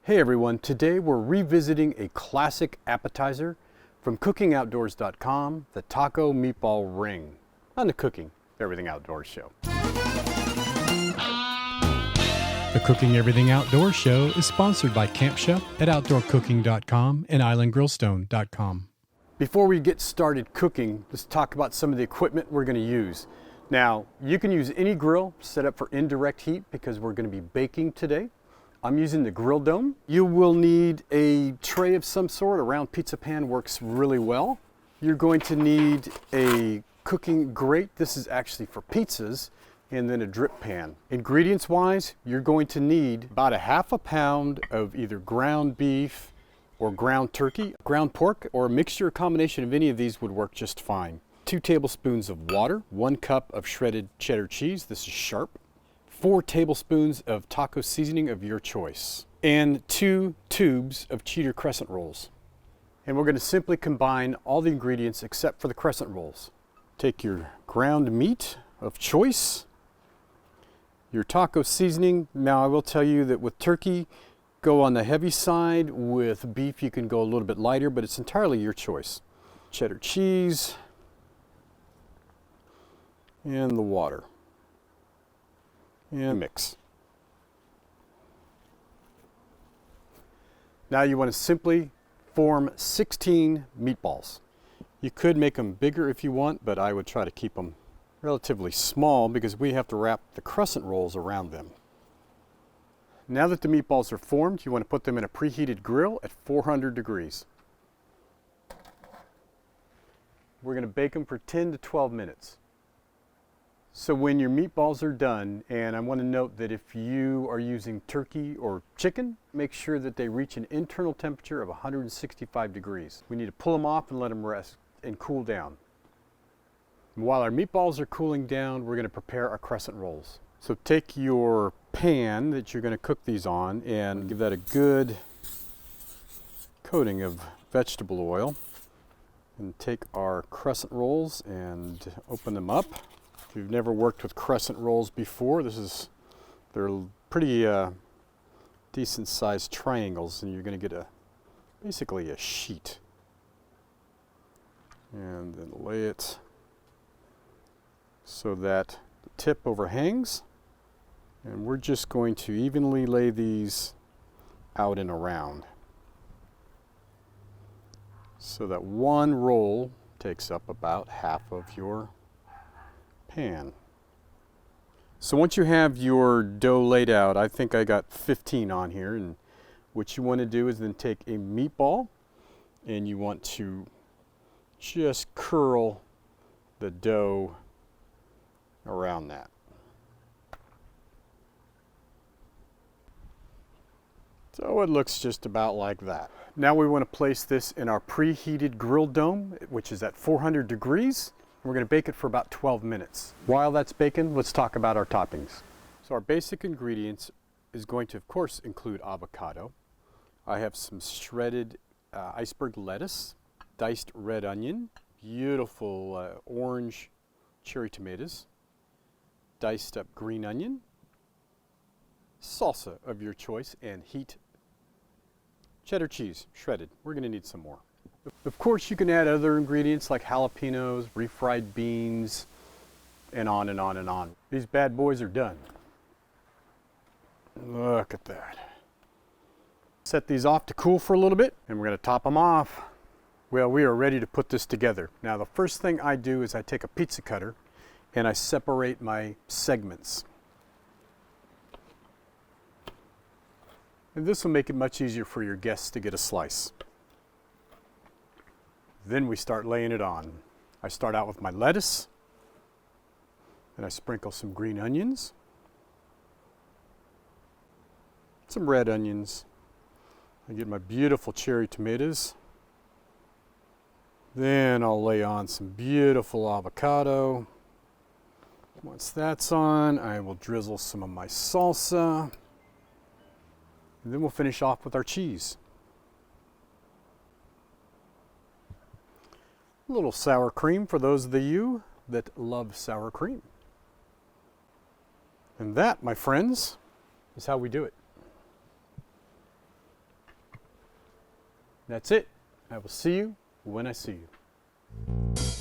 Hey everyone, today we're revisiting a classic appetizer from cookingoutdoors.com, the Taco Meatball Ring, on the Cooking Everything Outdoors show. The Cooking Everything Outdoors show is sponsored by Camp Chef at outdoorcooking.com and islandgrillstone.com. Before we get started cooking, let's talk about some of the equipment we're going to use. Now, you can use any grill set up for indirect heat because we're going to be baking today. I'm using the grill dome. You will need a tray of some sort. A round pizza pan works really well. You're going to need a cooking grate. This is actually for pizzas, and then a drip pan. Ingredients wise, you're going to need about a half a pound of either ground beef or ground turkey, ground pork, or a mixture or combination of any of these would work just fine. 2 tablespoons of water, 1 cup of shredded cheddar cheese. This is sharp. 4 tablespoons of taco seasoning of your choice, and 2 tubes of cheddar crescent rolls. And we're going to simply combine all the ingredients except for the crescent rolls. Take your ground meat of choice, your taco seasoning. Now I will tell you that with turkey, go on the heavy side. With beef, you can go a little bit lighter, but it's entirely your choice. Cheddar cheese, and the water. And mix. Now you want to simply form 16 meatballs. You could make them bigger if you want, but I would try to keep them relatively small because we have to wrap the crescent rolls around them. Now that the meatballs are formed, you want to put them in a preheated grill at 400 degrees. We're going to bake them for 10 to 12 minutes. So when your meatballs are done, and I want to note that if you are using turkey or chicken, make sure that they reach an internal temperature of 165 degrees. We need to pull them off and let them rest and cool down. And while our meatballs are cooling down, we're going to prepare our crescent rolls. So take your pan that you're going to cook these on and give that a good coating of vegetable oil. And take our crescent rolls and open them up. If you've never worked with crescent rolls before, they're pretty decent sized triangles, and you're going to get basically a sheet. And then lay it so that the tip overhangs, and we're just going to evenly lay these out and around so that one roll takes up about half of your pan. So once you have your dough laid out, I think I got 15 on here, and what you want to do is then take a meatball and you want to just curl the dough around that. So it looks just about like that. Now we want to place this in our preheated grill dome, which is at 400 degrees. We're going to bake it for about 12 minutes. While that's baking, let's talk about our toppings. So our basic ingredients is going to, of course, include avocado. I have some shredded iceberg lettuce, diced red onion, beautiful orange cherry tomatoes, diced up green onion, salsa of your choice, and heat cheddar cheese, shredded. We're going to need some more. Of course, you can add other ingredients like jalapenos, refried beans, and on and on and on. These bad boys are done. Look at that. Set these off to cool for a little bit, and we're going to top them off. Well, we are ready to put this together. Now, the first thing I do is I take a pizza cutter and I separate my segments. And this will make it much easier for your guests to get a slice. Then we start laying it on. I start out with my lettuce, and I sprinkle some green onions, some red onions. I get my beautiful cherry tomatoes. Then I'll lay on some beautiful avocado. Once that's on, I will drizzle some of my salsa. And then we'll finish off with our cheese. A little sour cream for those of you that love sour cream. And that, my friends, is how we do it. That's it. I will see you when I see you.